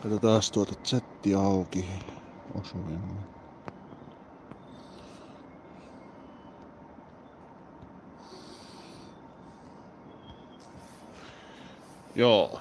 Katsotaan tuota chatti auki. Osuin. Joo.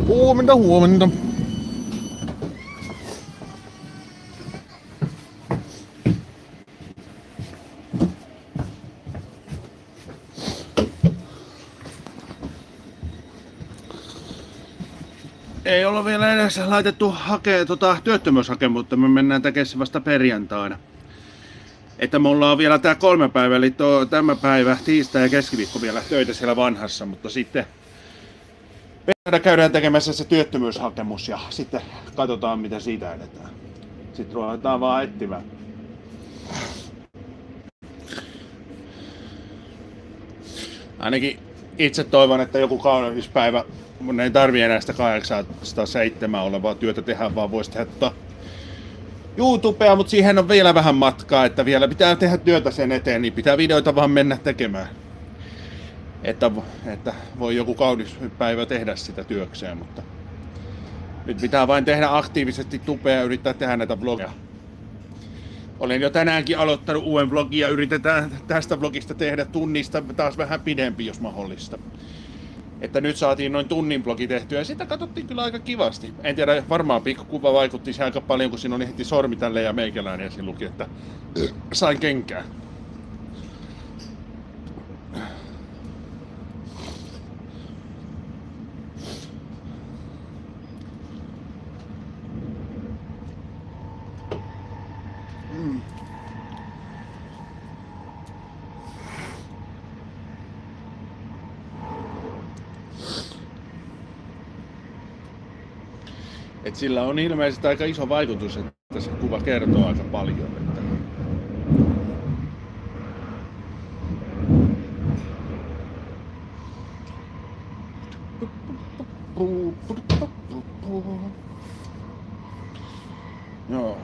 Huomenta. Huomenta. Ei olla vielä edes laitettu työttömyyshakemusta, me mennään tekemään se vasta perjantaina. Että mulla on vielä tää 3 päivää, eli tämä päivä, tiistai ja keskiviikko vielä töitä siellä vanhassa, mutta sitten käydään tekemässä se työttömyyshakemus ja sitten katsotaan mitä siitä edetään. Sitten ruvetaan vaan etsimään. Ainakin itse toivon, että joku kauneuspäivä mun ei tarvii enää sitä 807 olevaa työtä tehdä, vaan voisi tehdä YouTubea, mutta siihen on vielä vähän matkaa, että vielä pitää tehdä työtä sen eteen, niin pitää videoita vaan mennä tekemään. Että voi joku kaunis päivä tehdä sitä työkseen, mutta nyt pitää vain tehdä aktiivisesti tupea ja yrittää tehdä näitä vlogeja. Olen jo tänäänkin aloittanut uuden vlogin ja yritetään tästä vlogista tehdä tunnista taas vähän pidempi, jos mahdollista. Että nyt saatiin noin tunnin vlogi tehtyä ja sitä katsottiin kyllä aika kivasti. En tiedä, varmaan pikkukuva vaikutti siihen aika paljon, kun siinä oli heti sormi tälleen ja meikäläinen ja siinä luki, että sain kenkää. Et sillä on ilmeisesti aika iso vaikutus, että se kuva kertoo aika paljon. Että joo.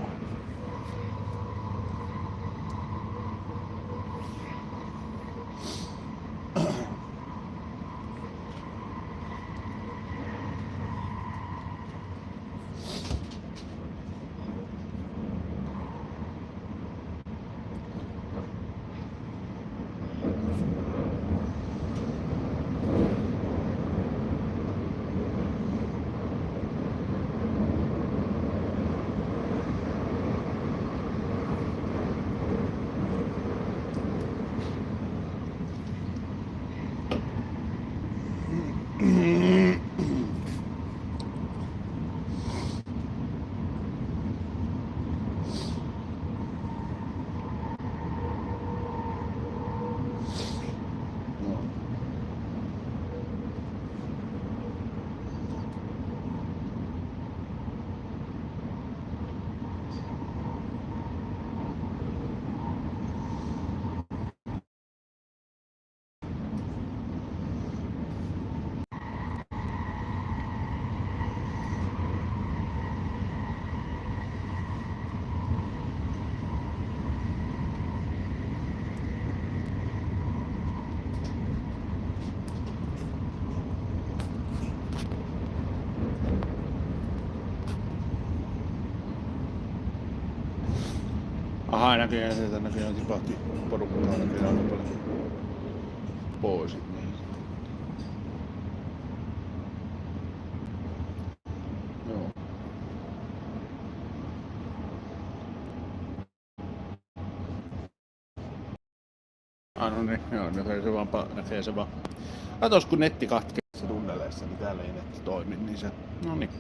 Aha, näköjään sieltä näköjään tipahti porukkaa näköjään aika paljon pois. Niin. Joo. No niin, joo, näkee se vaan. Katos kun netti katkee tunneleissa, niin täällä ei netti toimi, niin se, no niin.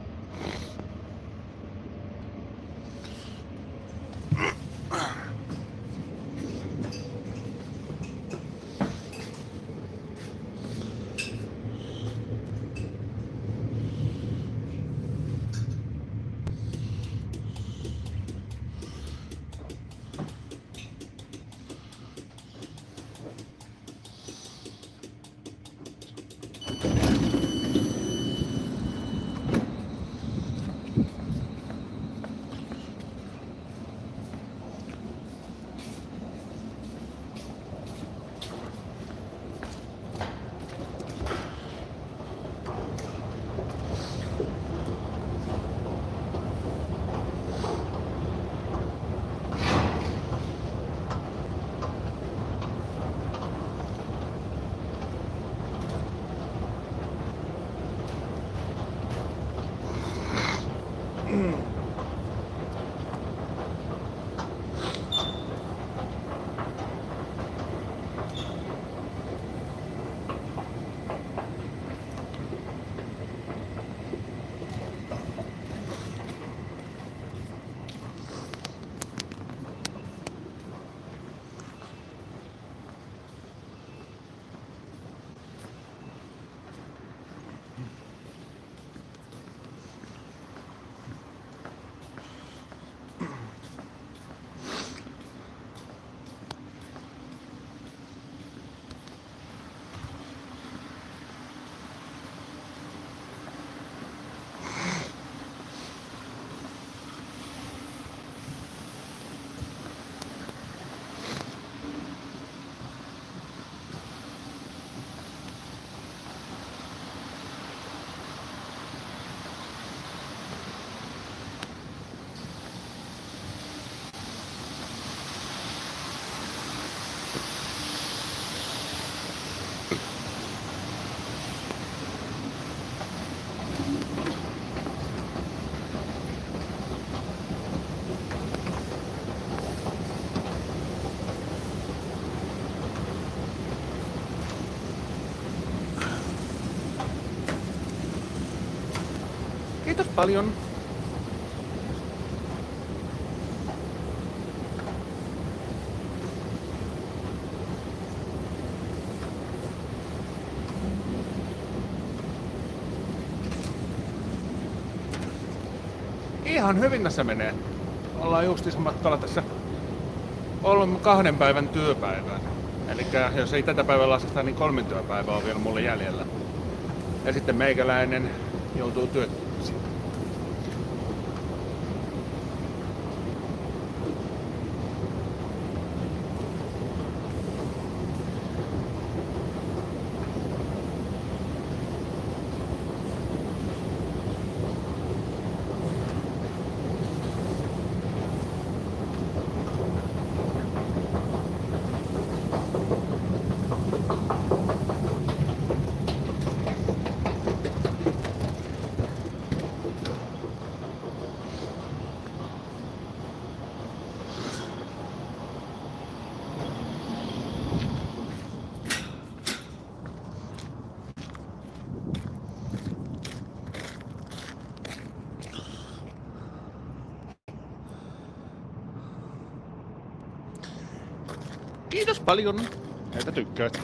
Kiitos paljon. Ihan hyvin tässä menee. Ollaan justiinsa matkalla tässä ollut 2 päivän työpäivään. Eli jos ei tätä päivää lasketa, niin 3 työpäivää on vielä mulle jäljellä. Ja sitten meikäläinen joutuu työttömäksi. Kiitos paljon, että tykkäät.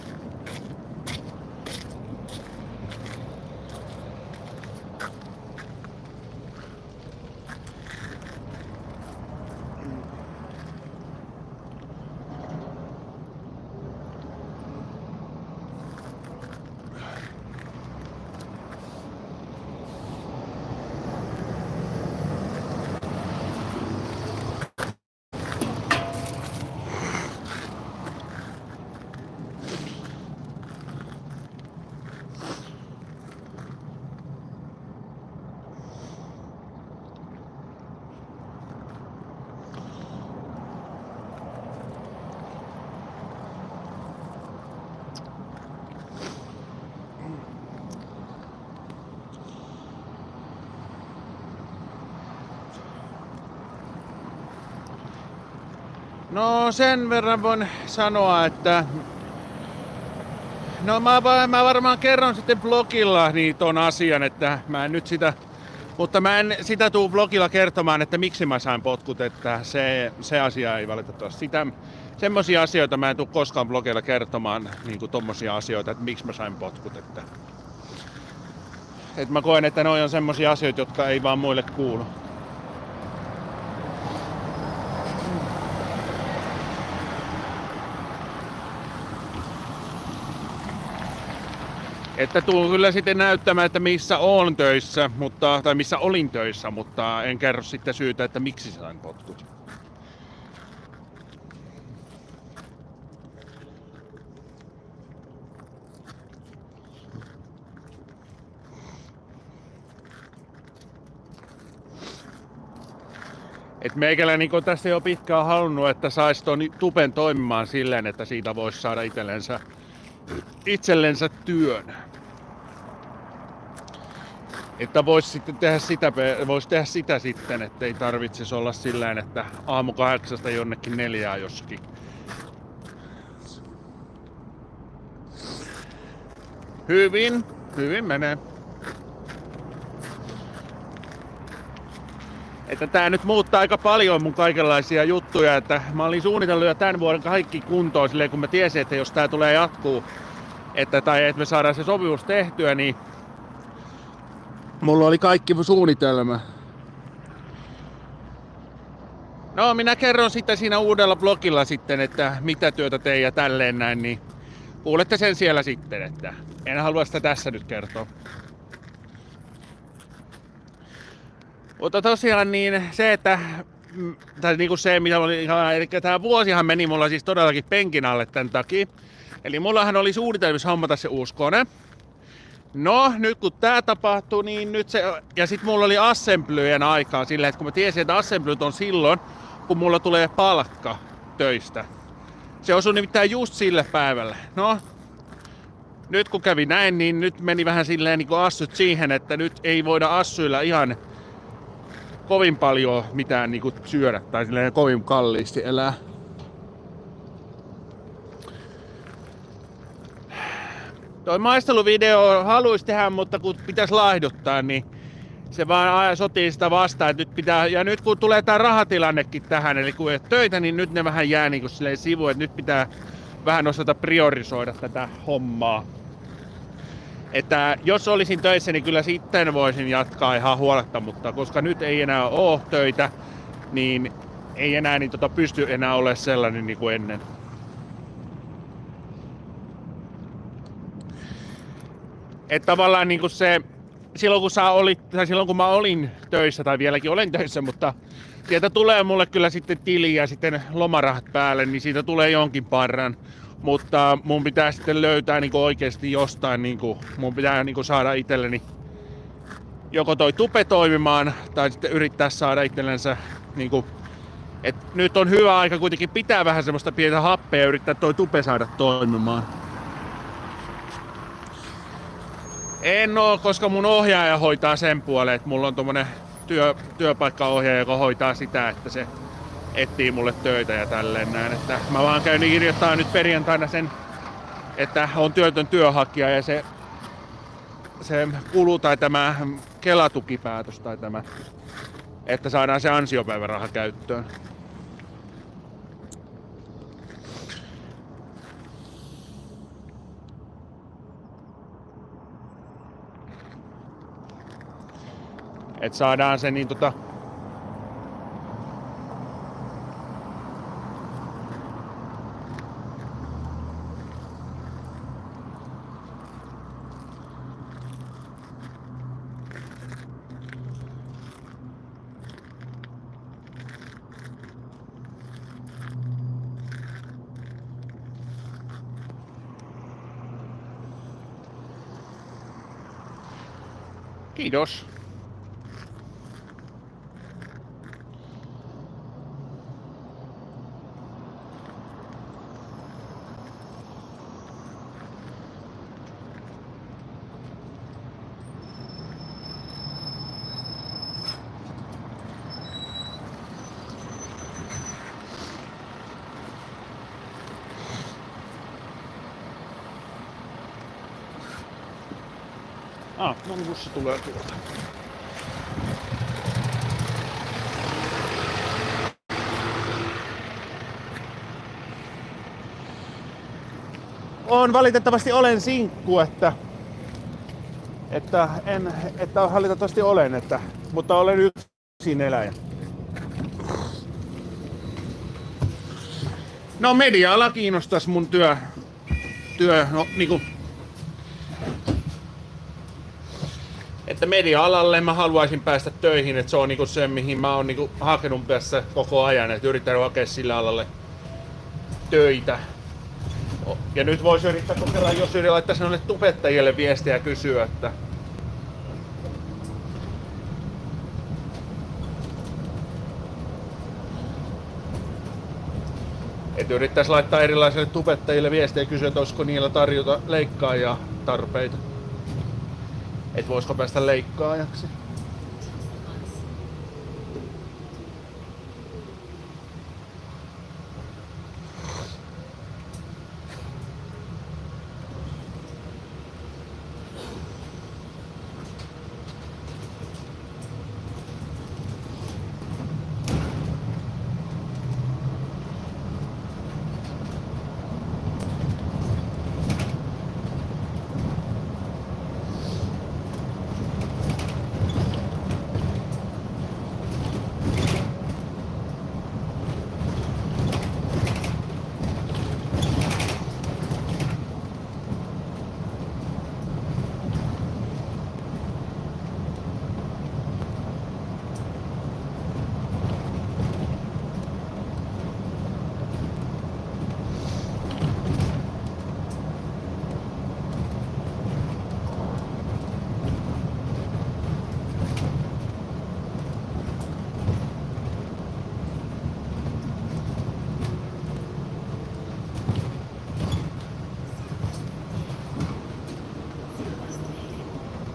No sen verran voin sanoa, että no mä varmaan kerron sitten blogilla niin ton asian, että mä en nyt sitä, mutta mä en sitä tuu blogilla kertomaan, että miksi mä sain potkut, että se asia ei valitettavasti semmosia asioita mä en tuu koskaan blogilla kertomaan, niin kuin tommosia asioita, että miksi mä sain potkut, että mä koen, että ne on semmosia asioita, jotka ei vaan muille kuulu. Että tuun kyllä sitten näyttämään, että missä olen töissä, tai missä olin töissä, mutta en kerro sitten syytä, että miksi sain potkut. Et meikällä niin tässä jo pitkään halunnut, että saisi ton tupen toimimaan silleen, että siitä voisi saada itsellensä työn. Että voisi tehdä sitä sitten, ettei tarvitsisi olla silleen, että aamu 8 jonnekin 4 jossakin. Hyvin menee. Että tää nyt muuttaa aika paljon mun kaikenlaisia juttuja, että mä olin suunnitellut jo tämän vuoden kaikki kuntoon silleen, kun mä tiesin, että jos tää tulee jatkuu, että me saadaan se sopimus tehtyä, niin mulla oli kaikki suunnitelma. No minä kerron sitten siinä uudella blogilla sitten, että mitä työtä tein ja tälleen näin, niin kuulette sen siellä sitten, että en halua sitä tässä nyt kertoa. Mutta tosiaan niin se, että tai niinku se, mitä oli, eli tämä vuosihan meni mulla siis todellakin penkin alle tämän takia. Eli mullahan oli suunnitelmissa hommata se uusi kone. No, nyt kun tää tapahtui, niin nyt se, ja sit mulla oli assemblyjen aikaa silleen, että kun mä tiesin, että assemblyt on silloin, kun mulla tulee palkka töistä. Se osui nimittäin just sille päivälle. No, nyt kun kävi näin, niin nyt meni vähän silleen niin kuin assyt siihen, että nyt ei voida assuilla ihan kovin paljon mitään niin kuin syödä tai silleen kovin kalliisti elää. Toi maisteluvideo haluaisi tehdä, mutta kun pitäisi laihduttaa, niin se vaan sotii sitä vastaan, että nyt pitää, ja nyt kun tulee tää rahatilannekin tähän, eli kun ei ole töitä, niin nyt ne vähän jää niin kuin silleen sivuun, että nyt pitää vähän osata priorisoida tätä hommaa. Että jos olisin töissä, niin kyllä sitten voisin jatkaa ihan huoletta, mutta koska nyt ei enää ole töitä, niin ei enää niin pysty enää olemaan sellainen niin kuin ennen. Että tavallaan niin kuin se, silloin kun mä olin töissä, tai vieläkin olen töissä, mutta sieltä tulee mulle kyllä sitten tili ja sitten lomarahat päälle, niin siitä tulee jonkin parran. Mutta mun pitää sitten löytää niin kuin oikeasti jostain, niin kuin, mun pitää niin kuin saada itselleni joko toi tupe toimimaan, tai sitten yrittää saada itsellensä, niin kuin, että nyt on hyvä aika kuitenkin pitää vähän semmoista pientä happea ja yrittää toi tupe saada toimimaan. En oo, koska mun ohjaaja hoitaa sen puolen, että mulla on tommonen työpaikkaohjaaja, joka hoitaa sitä, että se etsii mulle töitä ja tälleen näin. Että mä vaan käyn kirjoittaa nyt perjantaina sen, että on työtön työnhakija ja se kulu tai tämä Kela-tukipäätös tai tämä, että saadaan se ansiopäiväraha käyttöön. Että saadaan se niin Kiitos. Mun bussi tulee tuolta. Valitettavasti olen sinkku, että valitettavasti olen, mutta olen yksin eläjä. No media-ala kiinnostais mun työ no niinku, että media-alalle mä haluaisin päästä töihin, että se on niinku se, mihin mä oon niinku hakenut tässä koko ajan, että yrittänyt hakea sille alalle töitä. Ja nyt voisi yrittää kokeilla, jos laittaisi noille tubettajille viestiä ja kysyä, että yrittäisi laittaa erilaisille tubettajille viestiä ja kysyä, että olisiko niillä tarjota leikkaajia tarpeita. Että voisiko päästä leikkaajaksi.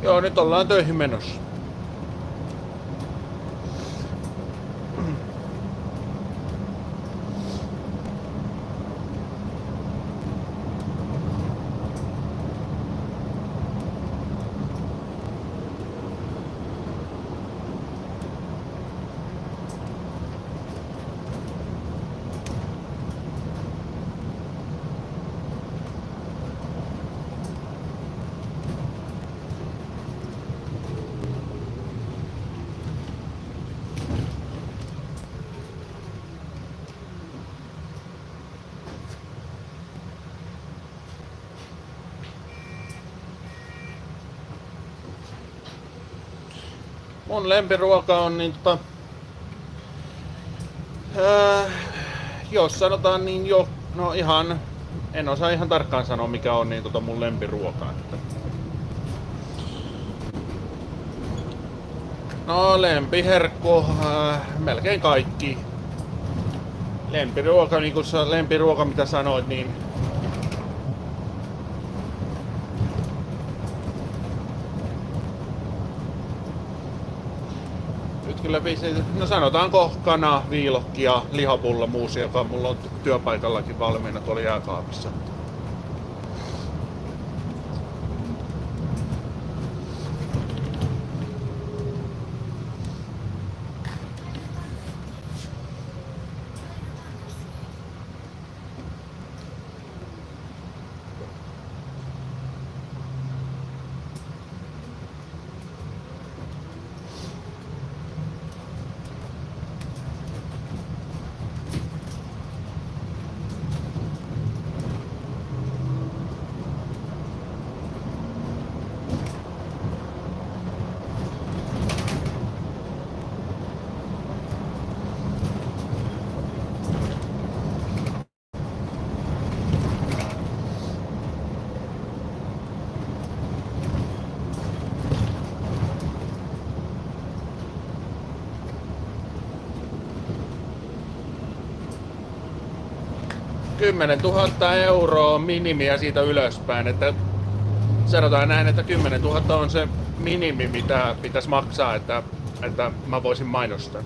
Joo, nyt ollaan töihin menossa. Mun lempiruoka on niin jos sanotaan niin jo, no ihan, en osaa ihan tarkkaan sanoa mikä on niin mun lempiruoka. No lempiherkku, melkein kaikki. Lempiruoka, niin kuin lempiruoka mitä sanoit, niin kyllä no sanotaanko kana, viilokki ja lihapulla muusi, joka mulla on työpaikallakin valmiina tuolla jääkaapissa. €10,000 minimiä siitä ylöspäin, että sanotaan näin, että 10 000 on se minimi mitä pitäisi maksaa, että mä voisin mainostaa.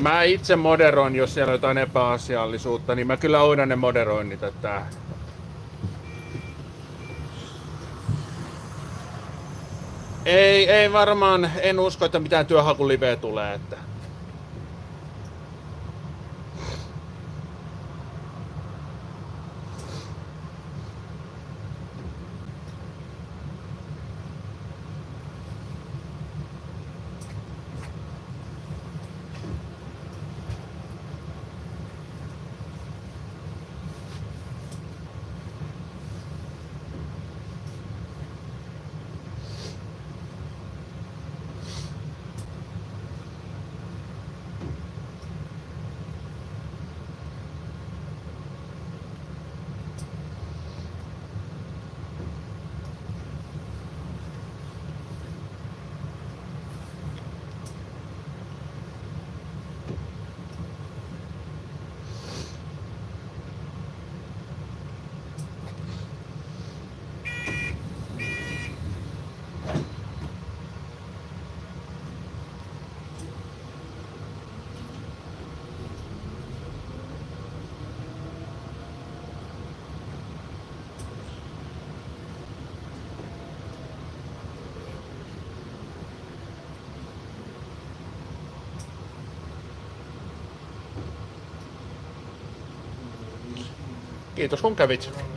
Mä itse moderoin, jos siellä on jotain epäasiallisuutta, niin mä kyllä hoidan ne moderoinnit, että ei varmaan, en usko, että mitään työhakuliveä tulee, että kiitos kun kävit.